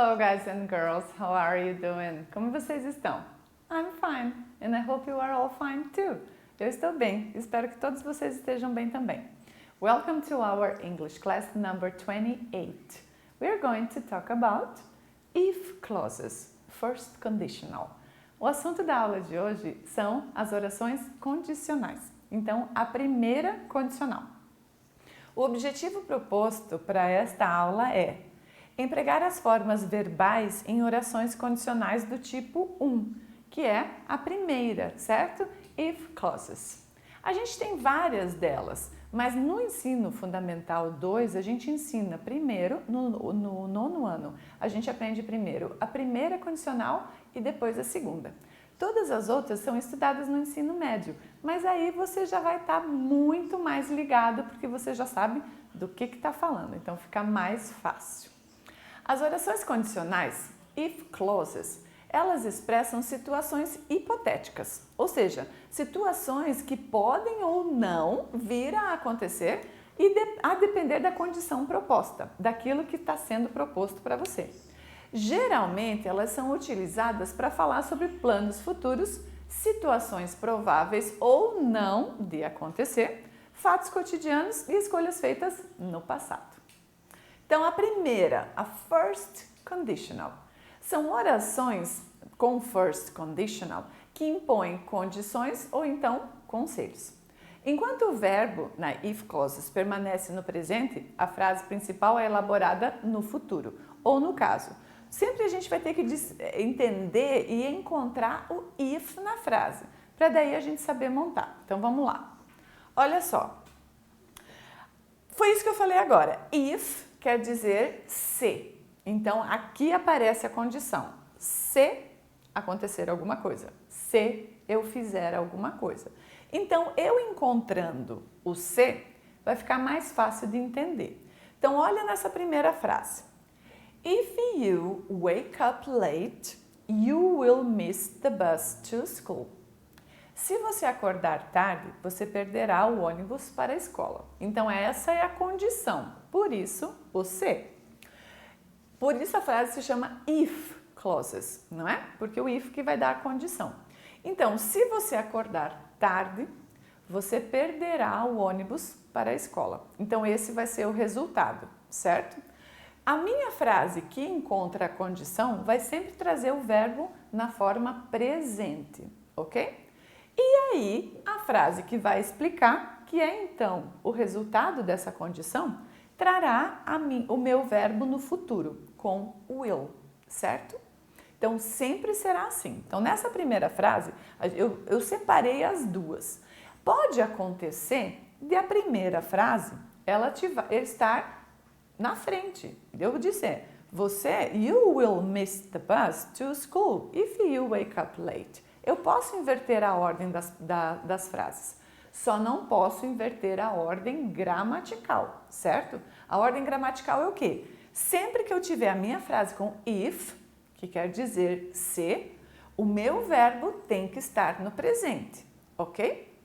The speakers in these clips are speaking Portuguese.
Hello guys and girls, how are you doing? Como vocês estão? I'm fine, and I hope you are all fine too. Eu estou bem, espero que todos vocês estejam bem também. Welcome to our English class number 28. We are going to talk about if clauses, first conditional. O assunto da aula de hoje são as orações condicionais. Então, a primeira condicional. O objetivo proposto para esta aula é empregar as formas verbais em orações condicionais do tipo 1, que é a primeira, certo? If clauses. A gente tem várias delas, mas no ensino fundamental 2 a gente ensina primeiro, no nono ano, a gente aprende primeiro a primeira condicional e depois a segunda. Todas as outras são estudadas no ensino médio, mas aí você já vai estar muito mais ligado porque você já sabe do que está falando, então fica mais fácil. As orações condicionais, if clauses, elas expressam situações hipotéticas, ou seja, situações que podem ou não vir a acontecer e a depender da condição proposta, daquilo que está sendo proposto para você. Geralmente, elas são utilizadas para falar sobre planos futuros, situações prováveis ou não de acontecer, fatos cotidianos e escolhas feitas no passado. Então, a primeira, a first conditional, são orações com first conditional que impõem condições ou então conselhos. Enquanto o verbo na if clauses permanece no presente, a frase principal é elaborada no futuro, ou no caso. Sempre a gente vai ter que entender e encontrar o if na frase, para daí a gente saber montar. Então, vamos lá. Olha só. Foi isso que eu falei agora. If quer dizer se. Então, aqui aparece a condição. Se acontecer alguma coisa. Se eu fizer alguma coisa. Então, eu encontrando o se, vai ficar mais fácil de entender. Então, olha nessa primeira frase. If you wake up late, you will miss the bus to school. Se você acordar tarde, você perderá o ônibus para a escola. Então, essa é a condição. Por isso, o se. Por isso, a frase se chama if clauses, não é? Porque o if que vai dar a condição. Então, se você acordar tarde, você perderá o ônibus para a escola. Então, esse vai ser o resultado, certo? A minha frase que encontra a condição vai sempre trazer o verbo na forma presente, ok? E aí, a frase que vai explicar, que é então o resultado dessa condição, trará o meu verbo no futuro, com will, certo? Então, sempre será assim. Então, nessa primeira frase, eu separei as duas. Pode acontecer de a primeira frase, ela estar na frente. Eu dizer, you will miss the bus to school if you wake up late. Eu posso inverter a ordem das frases, só não posso inverter a ordem gramatical, certo? A ordem gramatical é o quê? Sempre que eu tiver a minha frase com if, que quer dizer se, o meu verbo tem que estar no presente, ok?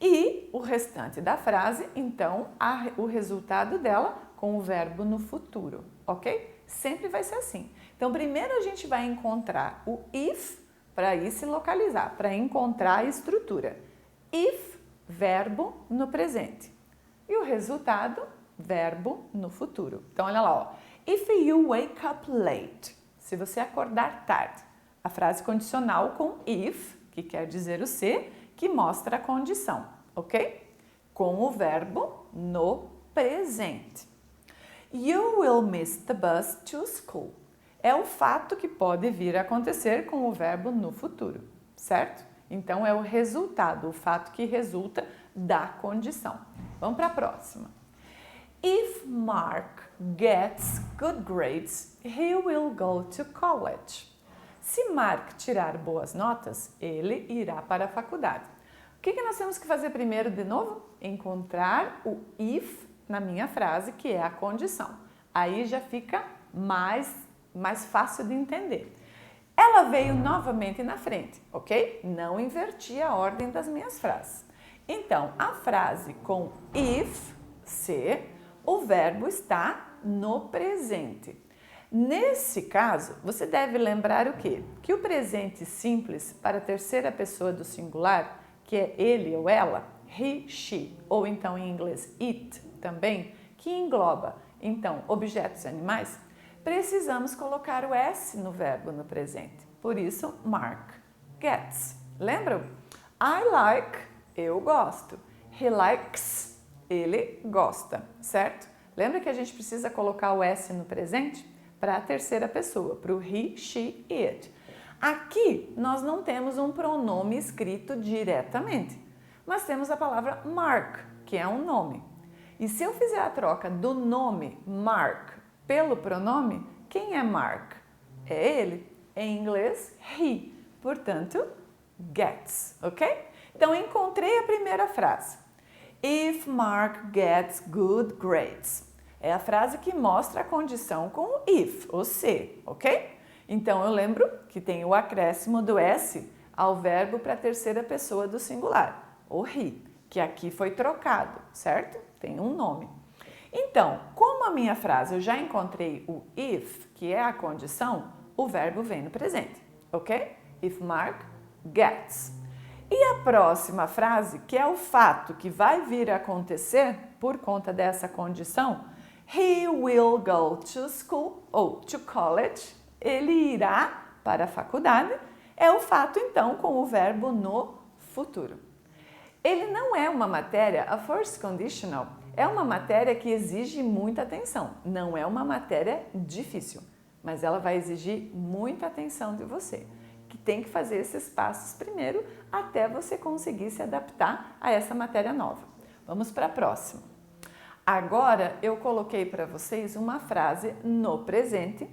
E o restante da frase, então, o resultado dela com o verbo no futuro, ok? Sempre vai ser assim. Então, primeiro a gente vai encontrar o if para ir se localizar, para encontrar a estrutura. If, verbo no presente. E o resultado, verbo no futuro. Então, olha lá, ó. If you wake up late, se você acordar tarde. A frase condicional com if, que quer dizer o se, que mostra a condição, ok? Com o verbo no presente. You will miss the bus to school. É o fato que pode vir a acontecer com o verbo no futuro, certo? Então, é o resultado, o fato que resulta da condição. Vamos para a próxima. If Mark gets good grades, he will go to college. Se Mark tirar boas notas, ele irá para a faculdade. O que nós temos que fazer primeiro de novo? Encontrar o if na minha frase, que é a condição. Aí já fica mais fácil de entender. Ela veio novamente na frente, ok? Não inverti a ordem das minhas frases. Então, a frase com if, se, o verbo está no presente. Nesse caso, você deve lembrar o quê? Que o presente simples para a terceira pessoa do singular, que é ele ou ela, he, she, ou então em inglês it também, que engloba então objetos e animais, precisamos colocar o S no verbo no presente. Por isso, Mark gets. Lembram? I like, eu gosto. He likes, ele gosta, certo? Lembra que a gente precisa colocar o S no presente? Para a terceira pessoa, para o he, she, it. Aqui nós não temos um pronome escrito diretamente, mas temos a palavra Mark, que é um nome. E se eu fizer a troca do nome Mark pelo pronome, quem é Mark? É ele. Em inglês, he. Portanto, gets, ok? Então, encontrei a primeira frase. If Mark gets good grades. É a frase que mostra a condição com o if, ou se, ok? Então, eu lembro que tem o acréscimo do S ao verbo para a terceira pessoa do singular, o he, que aqui foi trocado, certo? Tem um nome. Então, como a minha frase eu já encontrei o if, que é a condição, o verbo vem no presente, ok? If Mark gets. E a próxima frase, que é o fato que vai vir a acontecer por conta dessa condição, he will go to school ou to college, ele irá para a faculdade, é o fato então com o verbo no futuro. Ele não é uma matéria, a first conditional, é uma matéria que exige muita atenção, não é uma matéria difícil, mas ela vai exigir muita atenção de você, que tem que fazer esses passos primeiro até você conseguir se adaptar a essa matéria nova. Vamos para a próxima. Agora eu coloquei para vocês uma frase no presente,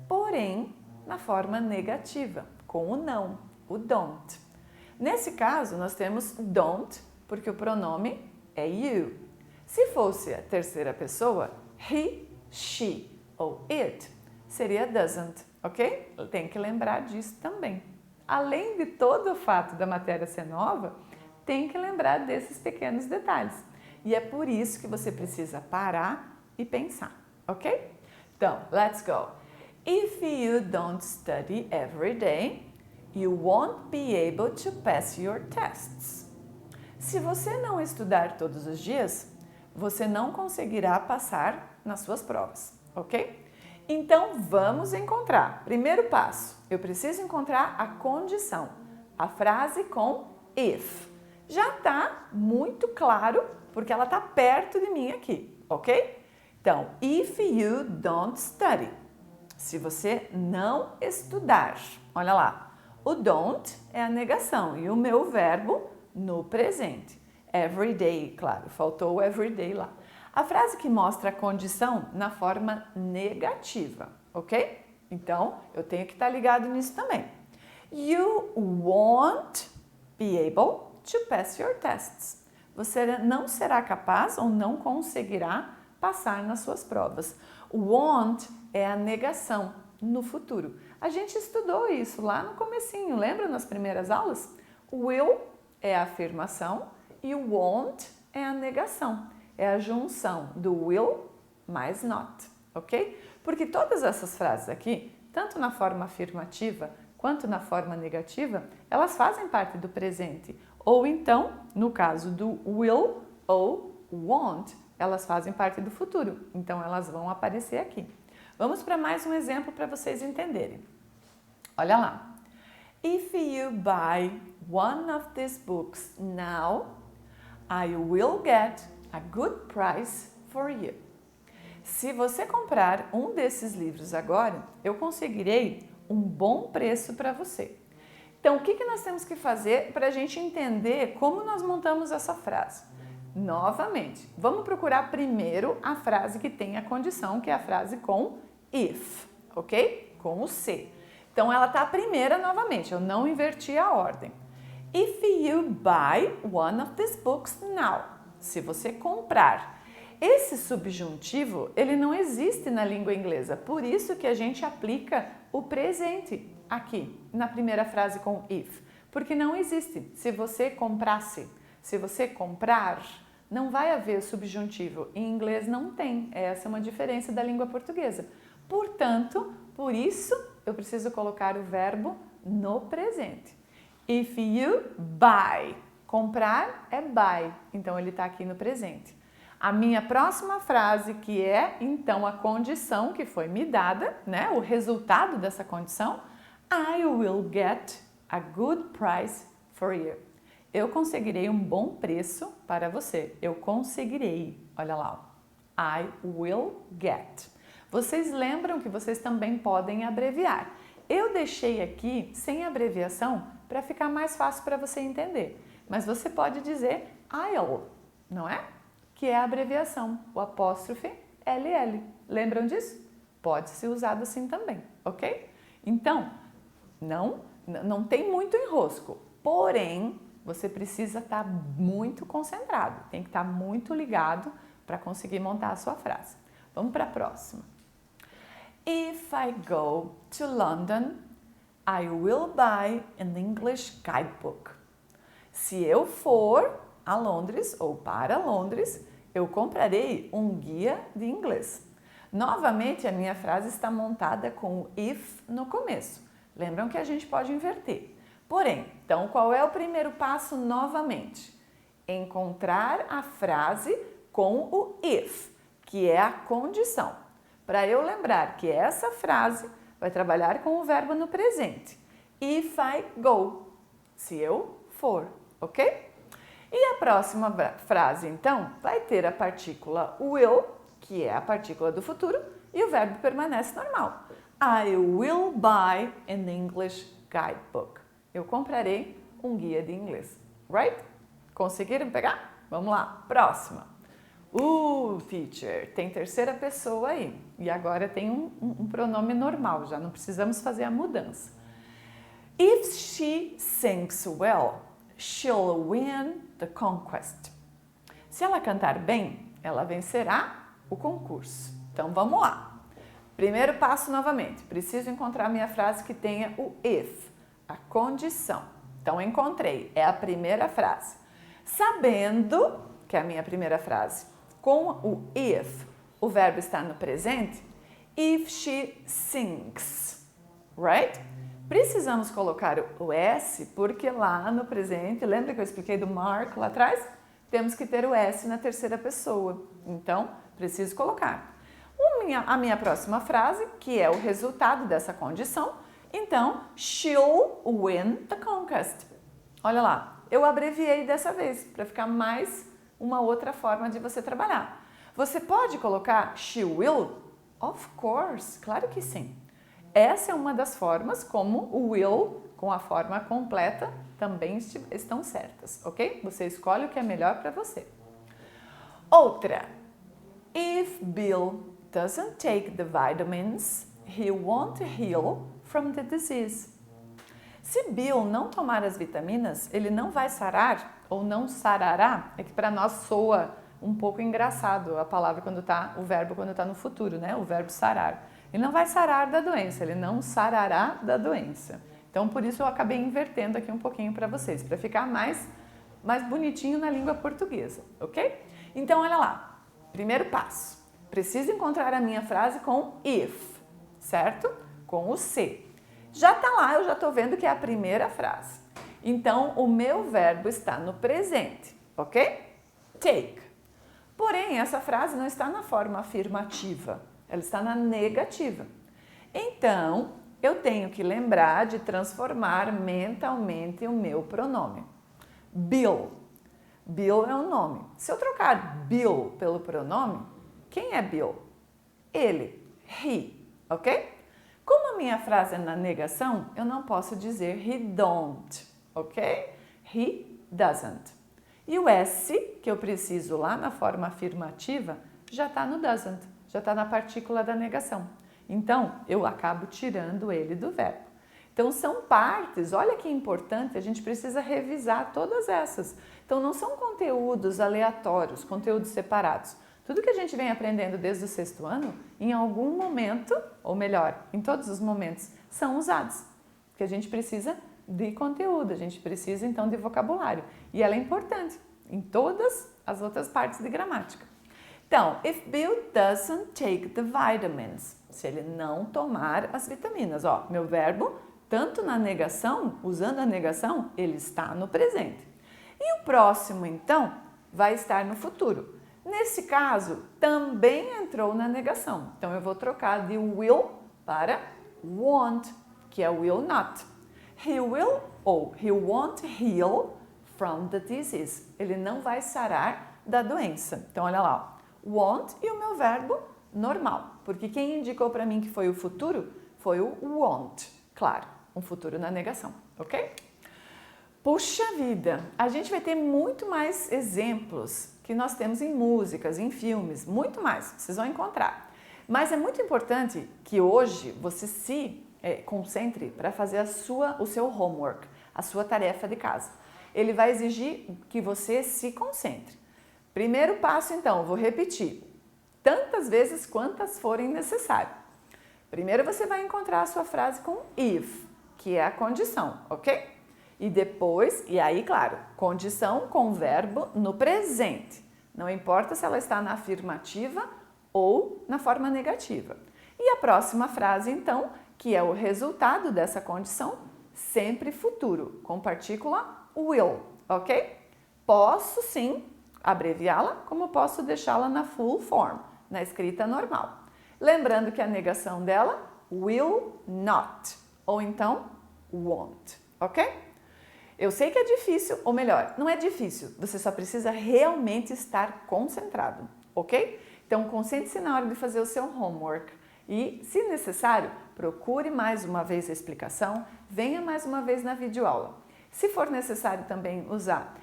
porém na forma negativa, com o não, o don't. Nesse caso, nós temos don't, porque o pronome é you. Se fosse a terceira pessoa, he, she ou it, seria doesn't, ok? Tem que lembrar disso também. Além de todo o fato da matéria ser nova, tem que lembrar desses pequenos detalhes. E é por isso que você precisa parar e pensar, ok? Então, let's go. If you don't study every day, you won't be able to pass your tests. Se você não estudar todos os dias, você não conseguirá passar nas suas provas, ok? Então, vamos encontrar. Primeiro passo, eu preciso encontrar a condição, a frase com if. Já está muito claro, porque ela está perto de mim aqui, ok? Então, if you don't study. Se você não estudar. Olha lá, o don't é a negação e o meu verbo no presente. Every day, claro, faltou o every day lá. A frase que mostra a condição na forma negativa, ok? Então, eu tenho que estar ligado nisso também. You won't be able to pass your tests. Você não será capaz ou não conseguirá passar nas suas provas. Won't é a negação no futuro. A gente estudou isso lá no comecinho, lembra nas primeiras aulas? Will é a afirmação e o won't é a negação. É a junção do will mais not, ok? Porque todas essas frases aqui, tanto na forma afirmativa quanto na forma negativa, elas fazem parte do presente. Ou então, no caso do will ou won't, elas fazem parte do futuro. Então, elas vão aparecer aqui. Vamos para mais um exemplo para vocês entenderem. Olha lá. If you buy one of these books now, I will get a good price for you. Se você comprar um desses livros agora, eu conseguirei um bom preço para você. Então, o que nós temos que fazer para a gente entender como nós montamos essa frase? Novamente, vamos procurar primeiro a frase que tem a condição, que é a frase com if, ok? Com o se. Então, ela está a primeira novamente, eu não inverti a ordem. If you buy one of these books now. Se você comprar. Esse subjuntivo, ele não existe na língua inglesa, por isso que a gente aplica o presente aqui, na primeira frase com if, porque não existe. Se você comprasse, se você comprar, não vai haver subjuntivo. Em inglês não tem, essa é uma diferença da língua portuguesa. Portanto, por isso, eu preciso colocar o verbo no presente. If you buy. Comprar é buy, então ele está aqui no presente. A minha próxima frase, que é, então, a condição que foi me dada, né? O resultado dessa condição, I will get a good price for you. Eu conseguirei um bom preço para você. Eu conseguirei. Olha lá. I will get. Vocês lembram que vocês também podem abreviar. Eu deixei aqui sem abreviação para ficar mais fácil para você entender. Mas você pode dizer I'll, não é? Que é a abreviação, o apóstrofe LL. Lembram disso? Pode ser usado assim também, ok? Então, não tem muito enrosco, porém, você precisa estar muito concentrado, tem que estar muito ligado para conseguir montar a sua frase. Vamos para a próxima. If I go to London, I will buy an English guidebook. Se eu for a Londres ou para Londres, eu comprarei um guia de inglês. Novamente, a minha frase está montada com o if no começo. Lembram que a gente pode inverter. Porém, então, qual é o primeiro passo novamente? Encontrar a frase com o if, que é a condição. Para eu lembrar que essa frase vai trabalhar com o verbo no presente. If I go, se eu for, ok? E a próxima frase, então, vai ter a partícula will, que é a partícula do futuro, e o verbo permanece normal. I will buy an English guidebook. Eu comprarei um guia de inglês. Right? Conseguiram pegar? Vamos lá, próxima. Teacher, tem terceira pessoa aí. E agora tem um pronome normal, já não precisamos fazer a mudança. If she sings well, she'll win the conquest. Se ela cantar bem, ela vencerá o concurso. Então vamos lá. Primeiro passo novamente. Preciso encontrar minha frase que tenha o if, a condição. Então encontrei, é a primeira frase. Sabendo que é a minha primeira frase, com o if, o verbo está no presente, if she sings, right? Precisamos colocar o S porque lá no presente, lembra que eu expliquei do Mark lá atrás? Temos que ter o S na terceira pessoa. Então, preciso colocar. A minha próxima frase, que é o resultado dessa condição, então, she'll win the conquest. Olha lá, eu abreviei dessa vez para ficar mais uma outra forma de você trabalhar. Você pode colocar she will? Of course, claro que sim. Essa é uma das formas como o will, com a forma completa, também estão certas, ok? Você escolhe o que é melhor para você. Outra. If Bill doesn't take the vitamins, he won't heal from the disease. Se Bill não tomar as vitaminas, ele não vai sarar ou não sarará. É que para nós soa um pouco engraçado a palavra quando tá, o verbo quando está no futuro, né? O verbo sarar. Ele não vai sarar da doença, ele não sarará da doença. Então, por isso eu acabei invertendo aqui um pouquinho para vocês, para ficar mais bonitinho na língua portuguesa, ok? Então, olha lá. Primeiro passo. Preciso encontrar a minha frase com if, certo? Com o C. Já está lá, eu já estou vendo que é a primeira frase. Então, o meu verbo está no presente, ok? Take. Porém, essa frase não está na forma afirmativa, ela está na negativa. Então, eu tenho que lembrar de transformar mentalmente o meu pronome. Bill. Bill é um nome. Se eu trocar Bill pelo pronome, quem é Bill? Ele. He. Ok? Como a minha frase é na negação, eu não posso dizer he don't. Ok? He doesn't. E o S, que eu preciso lá na forma afirmativa, já está no doesn't. Já está na partícula da negação. Então, eu acabo tirando ele do verbo. Então, são partes, olha que importante, a gente precisa revisar todas essas. Então, não são conteúdos aleatórios, conteúdos separados. Tudo que a gente vem aprendendo desde o 6º ano, em algum momento, ou melhor, em todos os momentos, são usados. Porque a gente precisa de conteúdo, a gente precisa, então, de vocabulário. E ela é importante em todas as outras partes de gramática. Então, if Bill doesn't take the vitamins, se ele não tomar as vitaminas, ó, meu verbo, tanto na negação, usando a negação, ele está no presente. E o próximo, então, vai estar no futuro. Nesse caso, também entrou na negação. Então, eu vou trocar de will para won't, que é will not. He will ou he won't heal from the disease. Ele não vai sarar da doença. Então, olha lá, ó. Won't e o meu verbo normal, porque quem indicou para mim que foi o futuro foi o won't, claro, um futuro na negação, ok? Puxa vida, a gente vai ter muito mais exemplos que nós temos em músicas, em filmes, muito mais, vocês vão encontrar. Mas é muito importante que hoje você se concentre para fazer o seu homework, a sua tarefa de casa. Ele vai exigir que você se concentre. Primeiro passo, então, vou repetir tantas vezes quantas forem necessário. Primeiro você vai encontrar a sua frase com if, que é a condição, ok? E depois, e aí, claro, condição com verbo no presente. Não importa se ela está na afirmativa ou na forma negativa. E a próxima frase, então, que é o resultado dessa condição, sempre futuro, com partícula will, ok? Posso sim abreviá-la, como posso deixá-la na full form, na escrita normal. Lembrando que a negação dela, will not, ou então won't, ok? Eu sei que é difícil, ou melhor, não é difícil, você só precisa realmente estar concentrado, ok? Então, concentre-se na hora de fazer o seu homework e, se necessário, procure mais uma vez a explicação, venha mais uma vez na videoaula. Se for necessário também usar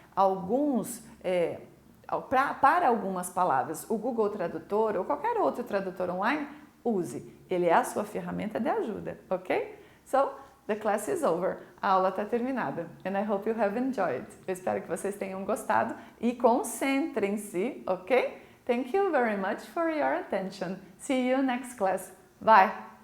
para algumas palavras, o Google Tradutor ou qualquer outro tradutor online, use. Ele é a sua ferramenta de ajuda, ok? So, the class is over. A aula está terminada. And I hope you have enjoyed. Eu espero que vocês tenham gostado e concentrem-se, ok? Thank you very much for your attention. See you next class. Bye!